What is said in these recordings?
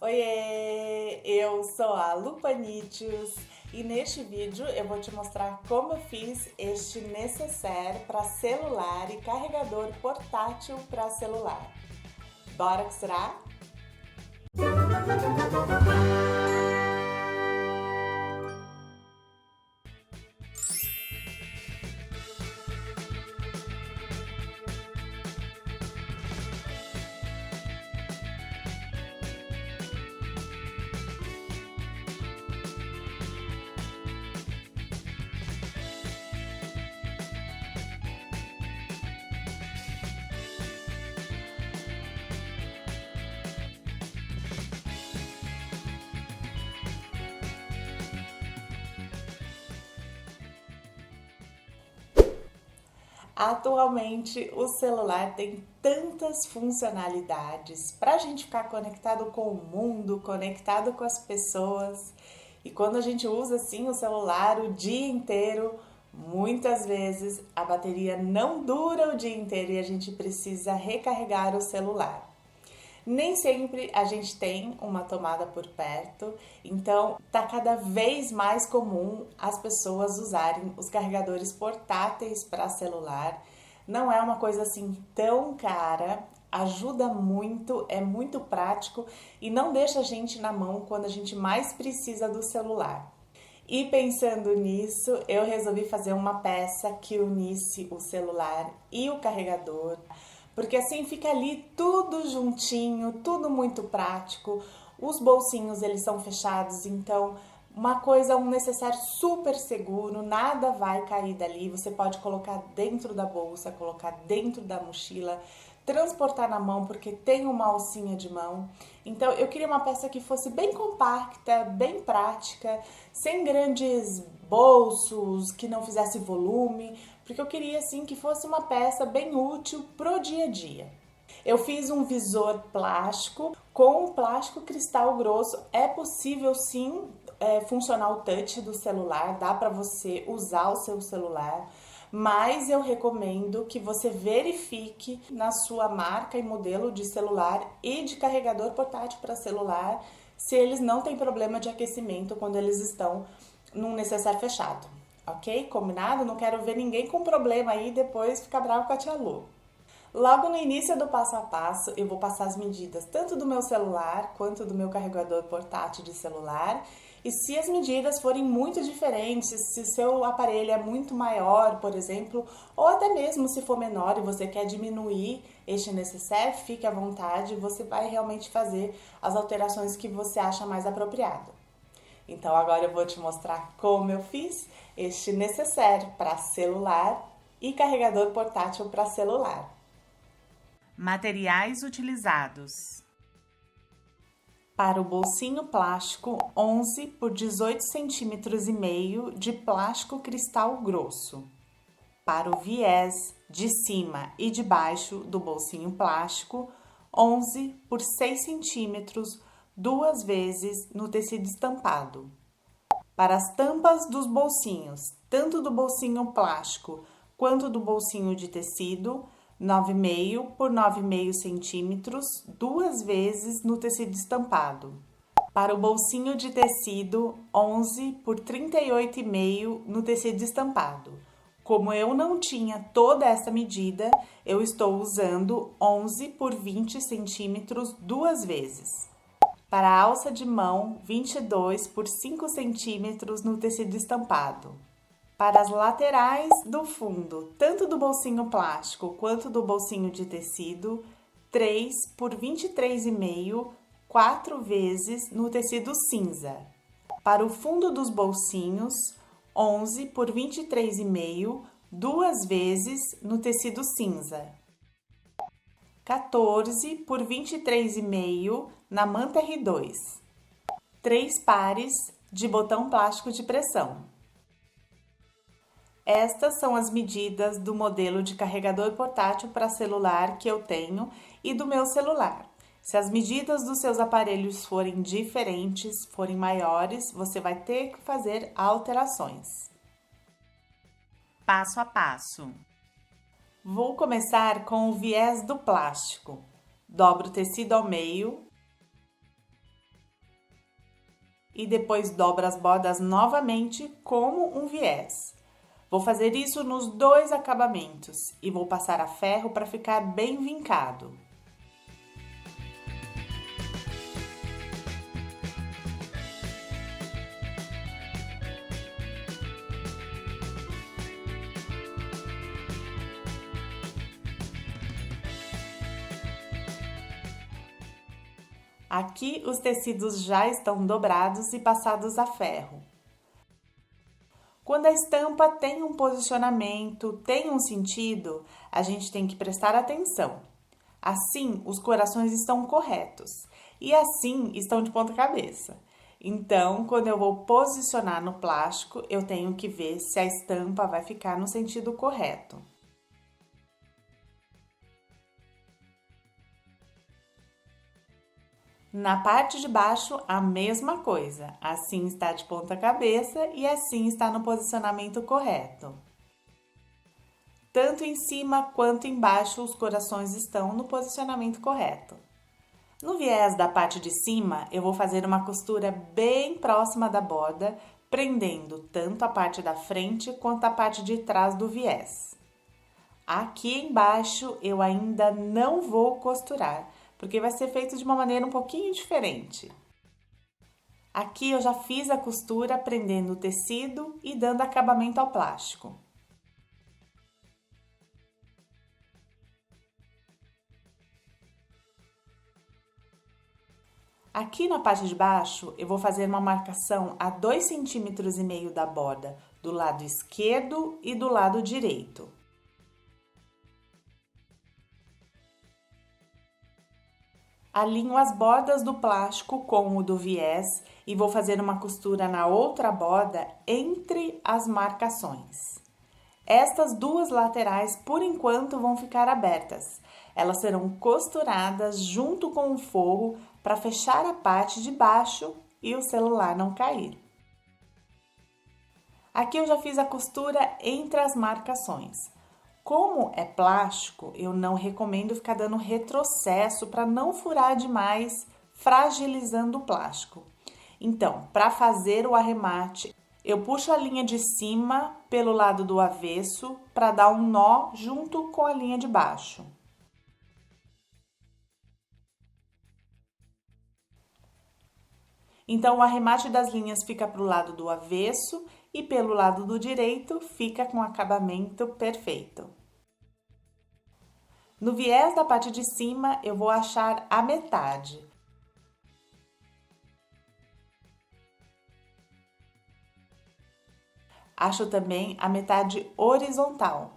Oiê, eu sou a Lupanitius e neste vídeo eu vou te mostrar como eu fiz este necessaire para celular e carregador portátil para celular. Bora costurar? Atualmente, o celular tem tantas funcionalidades para a gente ficar conectado com o mundo, conectado com as pessoas. E quando a gente usa assim o celular o dia inteiro, muitas vezes a bateria não dura o dia inteiro e a gente precisa recarregar o celular. Nem sempre a gente tem uma tomada por perto, então tá cada vez mais comum as pessoas usarem os carregadores portáteis para celular. Não é uma coisa assim tão cara, ajuda muito, é muito prático e não deixa a gente na mão quando a gente mais precisa do celular. E pensando nisso, eu resolvi fazer uma peça que unisse o celular e o carregador, porque assim fica ali tudo juntinho, tudo muito prático. Os bolsinhos eles são fechados, então um necessário super seguro, nada vai cair dali. Você pode colocar dentro da bolsa, colocar dentro da mochila, transportar na mão porque tem uma alcinha de mão. Então eu queria uma peça que fosse bem compacta, bem prática, sem grandes bolsos, que não fizesse volume, porque eu queria assim que fosse uma peça bem útil pro dia a dia. Eu fiz um visor plástico com um plástico cristal grosso. É possível sim funcionar o touch do celular, dá para você usar o seu celular, mas eu recomendo que você verifique na sua marca e modelo de celular e de carregador portátil para celular se eles não têm problema de aquecimento quando eles estão num necessaire fechado, ok? Combinado? Não quero ver ninguém com problema aí e depois ficar bravo com a tia Lu. Logo no início do passo a passo, eu vou passar as medidas tanto do meu celular quanto do meu carregador portátil de celular. E se as medidas forem muito diferentes, se o seu aparelho é muito maior, por exemplo, ou até mesmo se for menor e você quer diminuir este necessaire, fique à vontade, você vai realmente fazer as alterações que você acha mais apropriado. Então agora eu vou te mostrar como eu fiz este necessaire para celular e carregador portátil para celular. Materiais utilizados: para o bolsinho plástico 11 por 18 centímetros e meio de plástico cristal grosso. Para o viés de cima e de baixo do bolsinho plástico 11 por 6 centímetros, duas vezes no tecido estampado. Para as tampas dos bolsinhos, tanto do bolsinho plástico quanto do bolsinho de tecido, 9,5 por 9,5 centímetros, duas vezes no tecido estampado. Para o bolsinho de tecido, 11 por 38,5 no tecido estampado. Como eu não tinha toda essa medida, eu estou usando 11 por 20 centímetros duas vezes. Para a alça de mão, 22 por 5 centímetros no tecido estampado. Para as laterais do fundo, tanto do bolsinho plástico quanto do bolsinho de tecido, 3 por 23,5, 4 vezes no tecido cinza. Para o fundo dos bolsinhos, 11 por 23,5, duas vezes no tecido cinza. 14 por 23,5 na manta R2. 3 pares de botão plástico de pressão. Estas são as medidas do modelo de carregador portátil para celular que eu tenho e do meu celular. Se as medidas dos seus aparelhos forem diferentes, forem maiores, você vai ter que fazer alterações. Passo a passo. Vou começar com o viés do plástico. Dobro o tecido ao meio. e depois dobro as bordas novamente como um viés. Vou fazer isso nos dois acabamentos e vou passar a ferro para ficar bem vincado. Aqui os tecidos já estão dobrados e passados a ferro. Quando a estampa tem um posicionamento, tem um sentido, a gente tem que prestar atenção. Assim, os corações estão corretos e assim estão de ponta cabeça. Então, quando eu vou posicionar no plástico, eu tenho que ver se a estampa vai ficar no sentido correto. Na parte de baixo, a mesma coisa. Assim está de ponta cabeça e assim está no posicionamento correto. Tanto em cima quanto embaixo, os corações estão no posicionamento correto. No viés da parte de cima, eu vou fazer uma costura bem próxima da borda, prendendo tanto a parte da frente quanto a parte de trás do viés. Aqui embaixo, eu ainda não vou costurar, porque vai ser feito de uma maneira um pouquinho diferente. Aqui eu já fiz a costura prendendo o tecido e dando acabamento ao plástico. Aqui na parte de baixo, eu vou fazer uma marcação a 2,5 cm da borda, do lado esquerdo e do lado direito. Alinho as bordas do plástico com o do viés e vou fazer uma costura na outra borda entre as marcações. Estas duas laterais, por enquanto, vão ficar abertas. Elas serão costuradas junto com o forro para fechar a parte de baixo e o celular não cair. Aqui eu já fiz a costura entre as marcações. Como é plástico, eu não recomendo ficar dando retrocesso para não furar demais, fragilizando o plástico. Então, para fazer o arremate, eu puxo a linha de cima pelo lado do avesso para dar um nó junto com a linha de baixo. Então, o arremate das linhas fica para o lado do avesso e pelo lado do direito fica com acabamento perfeito. No viés da parte de cima, eu vou achar a metade. Acho também a metade horizontal.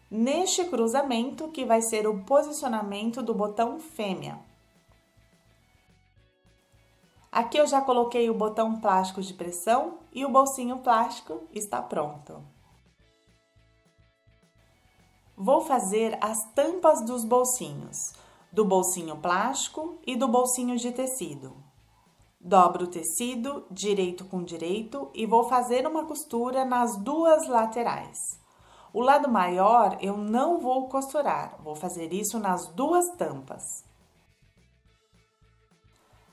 Neste cruzamento que vai ser o posicionamento do botão fêmea. Aqui eu já coloquei o botão plástico de pressão e o bolsinho plástico está pronto. Vou fazer as tampas dos bolsinhos, do bolsinho plástico e do bolsinho de tecido. Dobro o tecido direito com direito e vou fazer uma costura nas duas laterais. O lado maior eu não vou costurar, vou fazer isso nas duas tampas.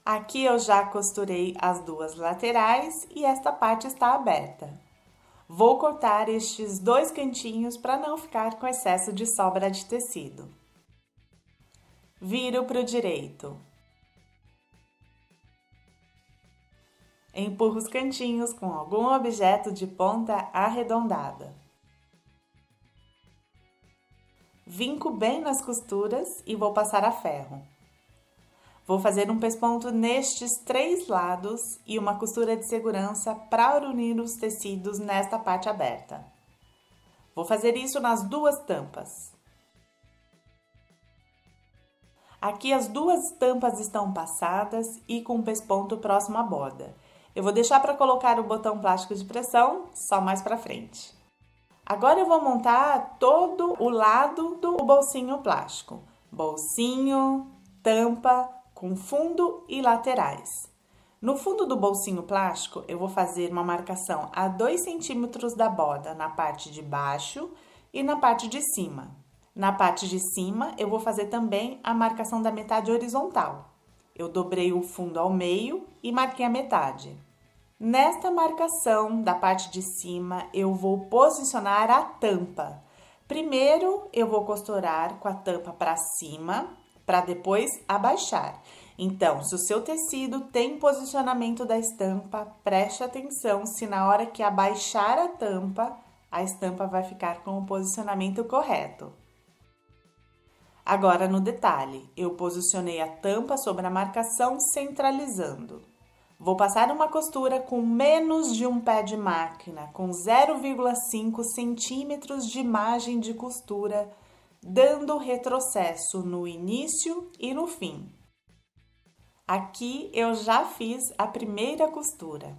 Aqui eu já costurei as duas laterais e esta parte está aberta. Vou cortar estes dois cantinhos para não ficar com excesso de sobra de tecido. Viro para o direito. Empurro os cantinhos com algum objeto de ponta arredondada. Vinco bem nas costuras e vou passar a ferro. Vou fazer um pesponto nestes 3 lados e uma costura de segurança para unir os tecidos nesta parte aberta. Vou fazer isso nas duas tampas. Aqui as duas tampas estão passadas e com o pesponto próximo à borda. Eu vou deixar para colocar o botão plástico de pressão só mais para frente. Agora eu vou montar todo o lado do bolsinho plástico. Bolsinho, tampa, com fundo e laterais. No fundo do bolsinho plástico, eu vou fazer uma marcação a 2 centímetros da borda na parte de baixo e na parte de cima. Na parte de cima, eu vou fazer também a marcação da metade horizontal. Eu dobrei o fundo ao meio e marquei a metade. Nesta marcação da parte de cima, eu vou posicionar a tampa. Primeiro, eu vou costurar com a tampa para cima, para depois abaixar. Então, se o seu tecido tem posicionamento da estampa, preste atenção se na hora que abaixar a estampa vai ficar com o posicionamento correto. Agora no detalhe, eu posicionei a tampa sobre a marcação centralizando. Vou passar uma costura com menos de um pé de máquina, com 0,5 centímetros de margem de costura, dando retrocesso no início e no fim. Aqui eu já fiz a primeira costura.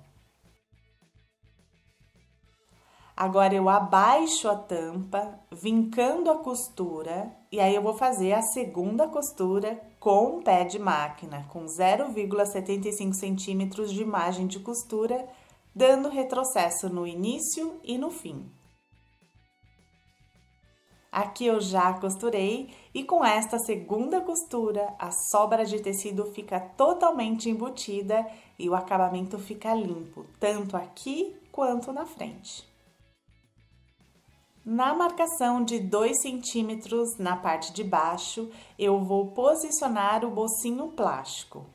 Agora eu abaixo a tampa, vincando a costura, e aí eu vou fazer a segunda costura com pé de máquina, com 0,75 centímetros de margem de costura, dando retrocesso no início e no fim. Aqui eu já costurei e com esta segunda costura, a sobra de tecido fica totalmente embutida e o acabamento fica limpo, tanto aqui quanto na frente. Na marcação de 2 centímetros na parte de baixo, eu vou posicionar o bolsinho plástico.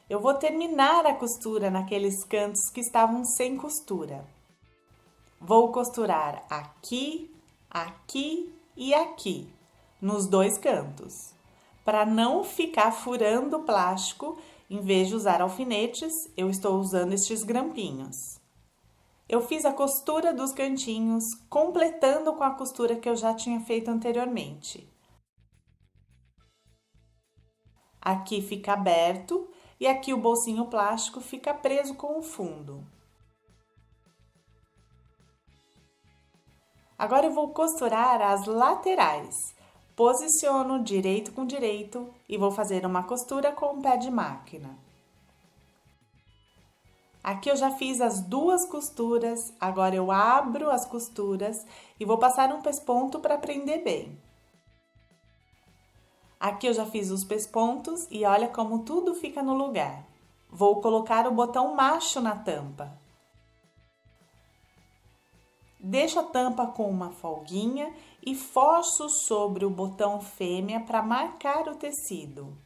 Eu vou terminar a costura naqueles cantos que estavam sem costura. Vou costurar aqui, aqui e aqui, nos dois cantos. Para não ficar furando o plástico, em vez de usar alfinetes, eu estou usando estes grampinhos. Eu fiz a costura dos cantinhos, completando com a costura que eu já tinha feito anteriormente. Aqui fica aberto e aqui o bolsinho plástico fica preso com o fundo. Agora eu vou costurar as laterais. Posiciono direito com direito e vou fazer uma costura com o pé de máquina. Aqui eu já fiz as duas costuras, agora eu abro as costuras e vou passar um pesponto para prender bem. Aqui eu já fiz os pespontos e olha como tudo fica no lugar. Vou colocar o botão macho na tampa. Deixo a tampa com uma folguinha e forço sobre o botão fêmea para marcar o tecido.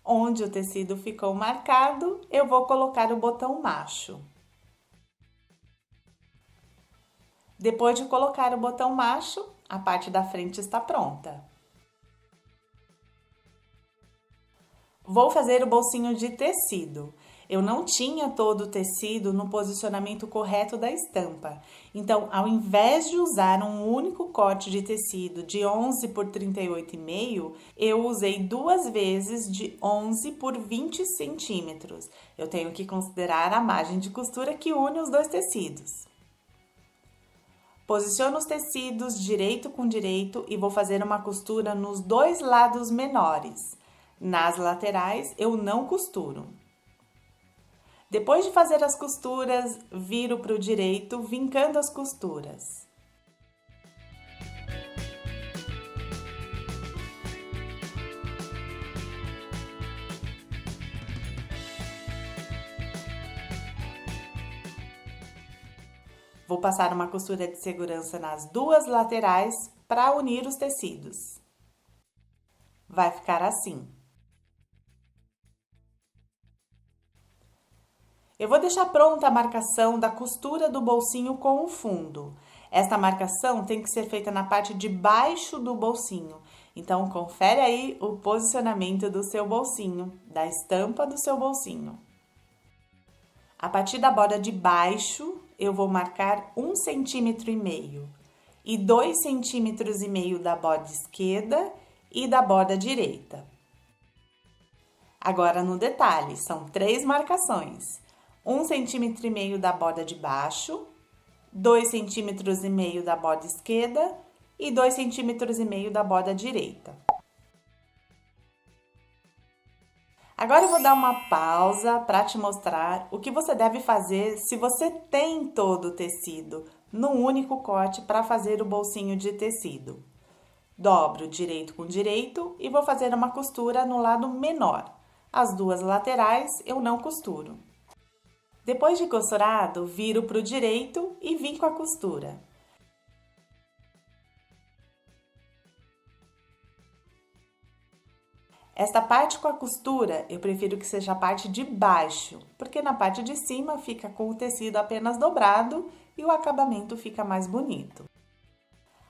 Onde o tecido ficou marcado, eu vou colocar o botão macho. Depois de colocar o botão macho, a parte da frente está pronta. Vou fazer o bolsinho de tecido. Eu não tinha todo o tecido no posicionamento correto da estampa. Então, ao invés de usar um único corte de tecido de 11 por 38,5, eu usei duas vezes de 11 por 20 centímetros. Eu tenho que considerar a margem de costura que une os dois tecidos. Posiciono os tecidos direito com direito e vou fazer uma costura nos dois lados menores. Nas laterais, eu não costuro. Depois de fazer as costuras, viro para o direito, vincando as costuras. Vou passar uma costura de segurança nas duas laterais para unir os tecidos. Vai ficar assim. Eu vou deixar pronta a marcação da costura do bolsinho com o fundo. Esta marcação tem que ser feita na parte de baixo do bolsinho. Então, confere aí o posicionamento do seu bolsinho, da estampa do seu bolsinho. A partir da borda de baixo, eu vou marcar 1,5 centímetro e 2,5 centímetros da borda esquerda e da borda direita. Agora, no detalhe, são 3 marcações. 1,5 centímetro da borda de baixo, 2,5 centímetros da borda esquerda e 2,5 centímetros da borda direita. Agora eu vou dar uma pausa para te mostrar o que você deve fazer se você tem todo o tecido num único corte para fazer o bolsinho de tecido. Dobro direito com direito e vou fazer uma costura no lado menor. As duas laterais eu não costuro. Depois de costurado, viro para o direito e vim com a costura. Esta parte com a costura, eu prefiro que seja a parte de baixo, porque na parte de cima fica com o tecido apenas dobrado e o acabamento fica mais bonito.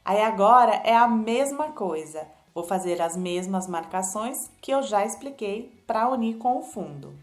Aí agora é a mesma coisa, vou fazer as mesmas marcações que eu já expliquei para unir com o fundo.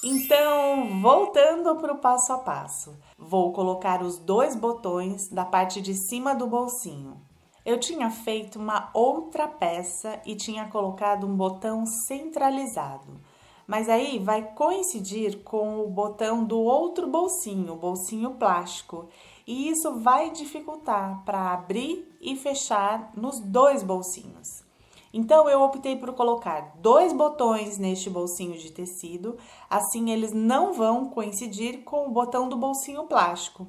Então, voltando para o passo a passo, vou colocar os dois botões da parte de cima do bolsinho. Eu tinha feito uma outra peça e tinha colocado um botão centralizado, mas aí vai coincidir com o botão do outro bolsinho, o bolsinho plástico, e isso vai dificultar para abrir e fechar nos dois bolsinhos. Então, eu optei por colocar dois botões neste bolsinho de tecido, assim eles não vão coincidir com o botão do bolsinho plástico.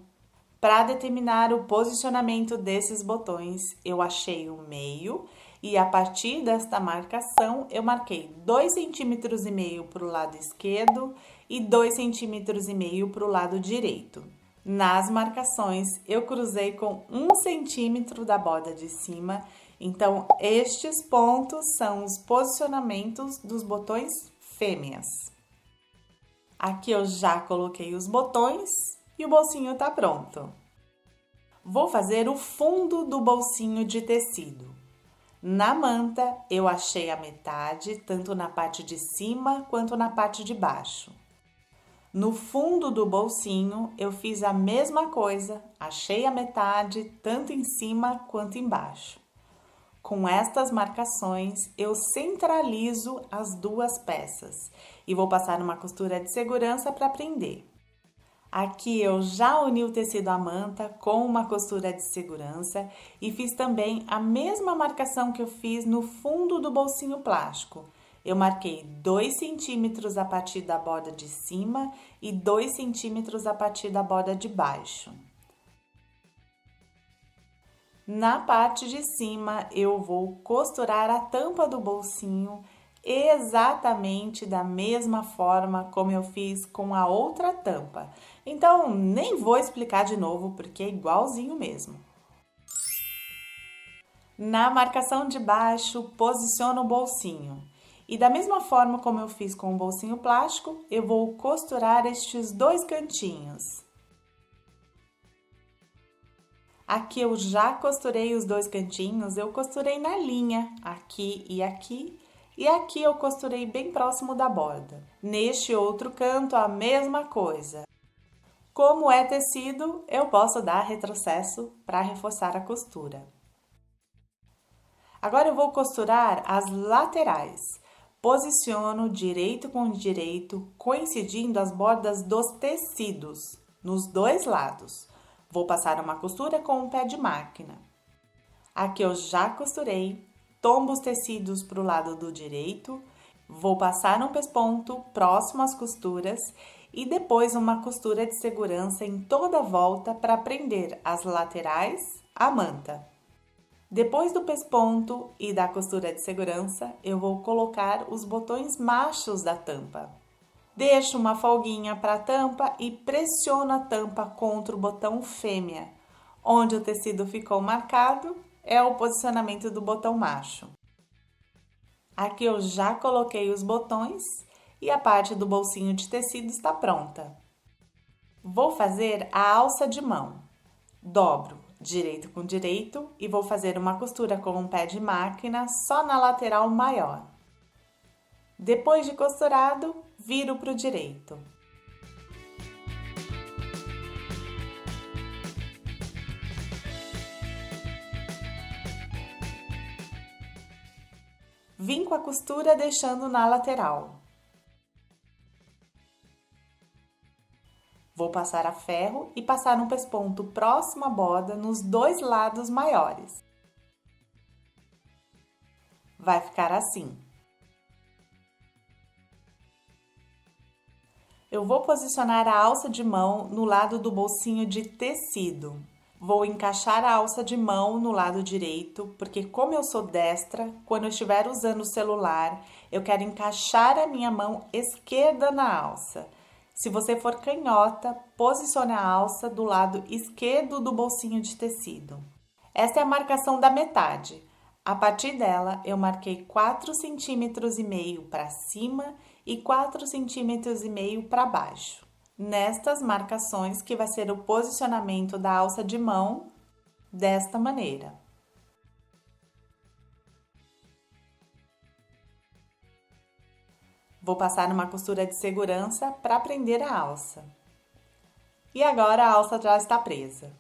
Para determinar o posicionamento desses botões, eu achei o meio e a partir desta marcação eu marquei 2,5 cm para o lado esquerdo e 2,5 cm para o lado direito. Nas marcações eu cruzei com 1 centímetro da borda de cima, então estes pontos são os posicionamentos dos botões fêmeas. Aqui eu já coloquei os botões e o bolsinho tá pronto. Vou fazer o fundo do bolsinho de tecido. Na manta, eu achei a metade, tanto na parte de cima quanto na parte de baixo. No fundo do bolsinho, eu fiz a mesma coisa, achei a metade, tanto em cima quanto embaixo. Com estas marcações, eu centralizo as duas peças e vou passar uma costura de segurança para prender. Aqui eu já uni o tecido à manta com uma costura de segurança e fiz também a mesma marcação que eu fiz no fundo do bolsinho plástico. Eu marquei 2 centímetros a partir da borda de cima e 2 centímetros a partir da borda de baixo. Na parte de cima, eu vou costurar a tampa do bolsinho exatamente da mesma forma como eu fiz com a outra tampa. Então, nem vou explicar de novo porque é igualzinho mesmo. Na marcação de baixo, posiciono o bolsinho. E da mesma forma como eu fiz com o bolsinho plástico, eu vou costurar estes dois cantinhos. Aqui eu já costurei os dois cantinhos, eu costurei na linha, aqui, e aqui eu costurei bem próximo da borda. Neste outro canto, a mesma coisa. Como é tecido, eu posso dar retrocesso para reforçar a costura. Agora eu vou costurar as laterais. Posiciono direito com direito, coincidindo as bordas dos tecidos, nos dois lados. Vou passar uma costura com um pé de máquina. Aqui eu já costurei, tombo os tecidos para o lado do direito, vou passar um pesponto próximo às costuras e depois uma costura de segurança em toda a volta para prender as laterais à manta. Depois do pesponto e da costura de segurança, eu vou colocar os botões machos da tampa. Deixo uma folguinha para a tampa e pressiono a tampa contra o botão fêmea. Onde o tecido ficou marcado é o posicionamento do botão macho. Aqui eu já coloquei os botões e a parte do bolsinho de tecido está pronta. Vou fazer a alça de mão. Dobro direito com direito e vou fazer uma costura com um pé de máquina só na lateral maior. Depois de costurado, viro para o direito. Vim com a costura deixando na lateral. Vou passar a ferro e passar um pesponto próximo à borda nos dois lados maiores. Vai ficar assim. Eu vou posicionar a alça de mão no lado do bolsinho de tecido. Vou encaixar a alça de mão no lado direito, porque como eu sou destra, quando eu estiver usando o celular, eu quero encaixar a minha mão esquerda na alça. Se você for canhota, posicione a alça do lado esquerdo do bolsinho de tecido. Esta é a marcação da metade. A partir dela, eu marquei 4,5 cm para cima e 4,5 cm para baixo. Nestas marcações que vai ser o posicionamento da alça de mão desta maneira. Vou passar uma costura de segurança para prender a alça. E agora a alça já está presa.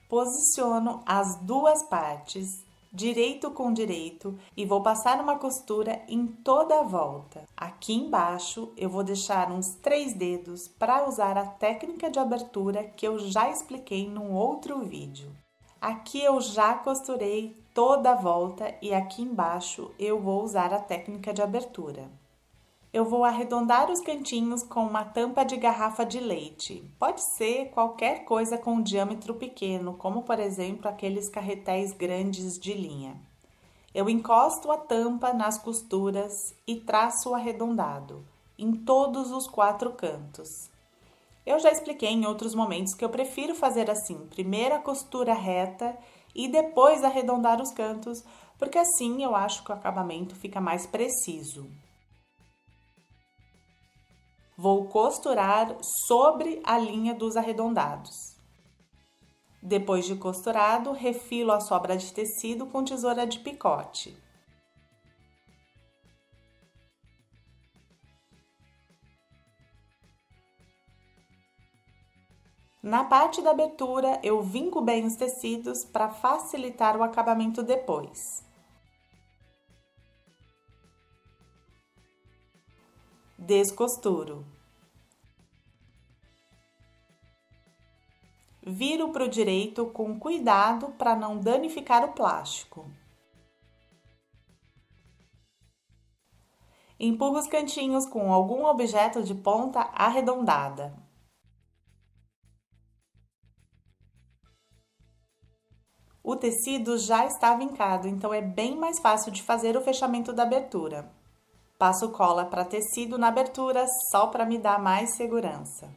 Posiciono as duas partes, direito com direito, e vou passar uma costura em toda a volta. Aqui embaixo eu vou deixar uns 3 dedos para usar a técnica de abertura que eu já expliquei num outro vídeo. Aqui eu já costurei toda a volta e aqui embaixo eu vou usar a técnica de abertura. Eu vou arredondar os cantinhos com uma tampa de garrafa de leite. Pode ser qualquer coisa com diâmetro pequeno, como por exemplo aqueles carretéis grandes de linha. Eu encosto a tampa nas costuras e traço o arredondado em todos os 4 cantos. Eu já expliquei em outros momentos que eu prefiro fazer assim, primeiro a costura reta e depois arredondar os cantos, porque assim eu acho que o acabamento fica mais preciso. Vou costurar sobre a linha dos arredondados. Depois de costurado, refilo a sobra de tecido com tesoura de picote. Na parte da abertura, eu vinco bem os tecidos para facilitar o acabamento depois. Descosturo. Viro para o direito com cuidado para não danificar o plástico. Empurro os cantinhos com algum objeto de ponta arredondada. O tecido já está vincado, então é bem mais fácil de fazer o fechamento da abertura. Passo cola para tecido na abertura só para me dar mais segurança.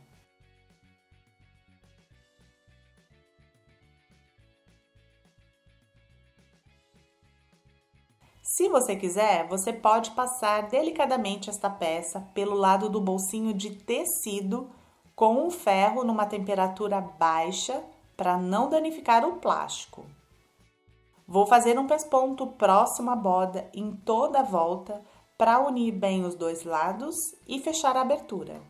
Se você quiser, você pode passar delicadamente esta peça pelo lado do bolsinho de tecido com um ferro numa temperatura baixa para não danificar o plástico. Vou fazer um pesponto próximo à borda em toda a volta para unir bem os dois lados e fechar a abertura.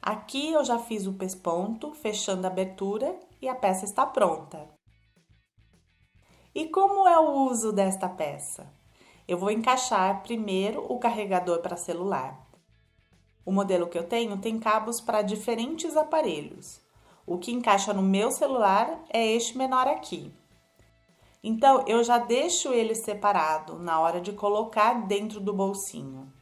Aqui eu já fiz o pesponto, fechando a abertura e a peça está pronta. E como é o uso desta peça? Eu vou encaixar primeiro o carregador para celular. O modelo que eu tenho tem cabos para diferentes aparelhos. O que encaixa no meu celular é este menor aqui. Então, eu já deixo ele separado na hora de colocar dentro do bolsinho.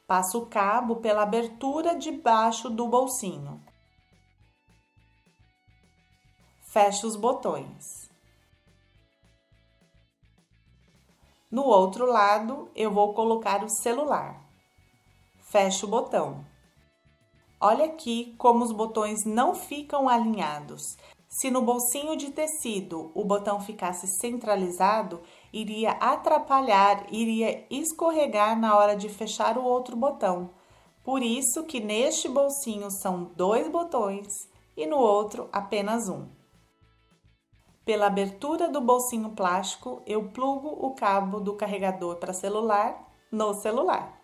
Passo o cabo pela abertura de baixo do bolsinho. Fecho os botões. No outro lado, eu vou colocar o celular. Fecho o botão. Olha aqui como os botões não ficam alinhados. Se no bolsinho de tecido o botão ficasse centralizado, iria atrapalhar, iria escorregar na hora de fechar o outro botão. Por isso que neste bolsinho são 2 botões e no outro apenas um. Pela abertura do bolsinho plástico, eu plugo o cabo do carregador para celular no celular.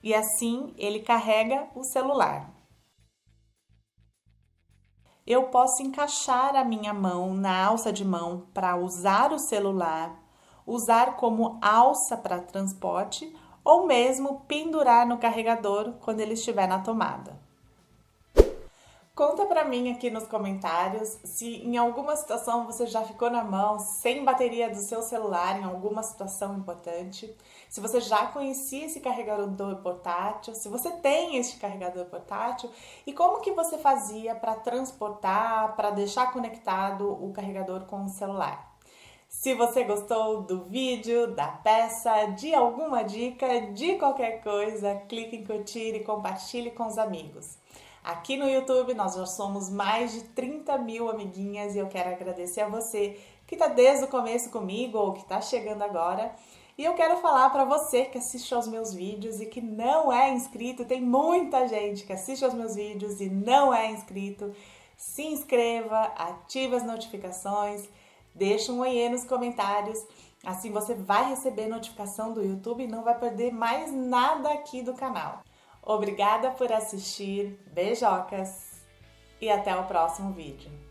E assim ele carrega o celular. Eu posso encaixar a minha mão na alça de mão para usar o celular, usar como alça para transporte ou mesmo pendurar no carregador quando ele estiver na tomada. Conta pra mim aqui nos comentários se em alguma situação você já ficou na mão sem bateria do seu celular em alguma situação importante. Se você já conhecia esse carregador portátil, se você tem este carregador portátil e como que você fazia para transportar, para deixar conectado o carregador com o celular. Se você gostou do vídeo, da peça, de alguma dica, de qualquer coisa, clique em curtir e compartilhe com os amigos. Aqui no YouTube nós já somos mais de 30 mil amiguinhas e eu quero agradecer a você que está desde o começo comigo ou que está chegando agora. E eu quero falar para você que assiste aos meus vídeos e que não é inscrito, tem muita gente que assiste aos meus vídeos e não é inscrito. Se inscreva, ative as notificações, deixa um oiê nos comentários. Assim você vai receber notificação do YouTube e não vai perder mais nada aqui do canal. Obrigada por assistir, beijocas e até o próximo vídeo.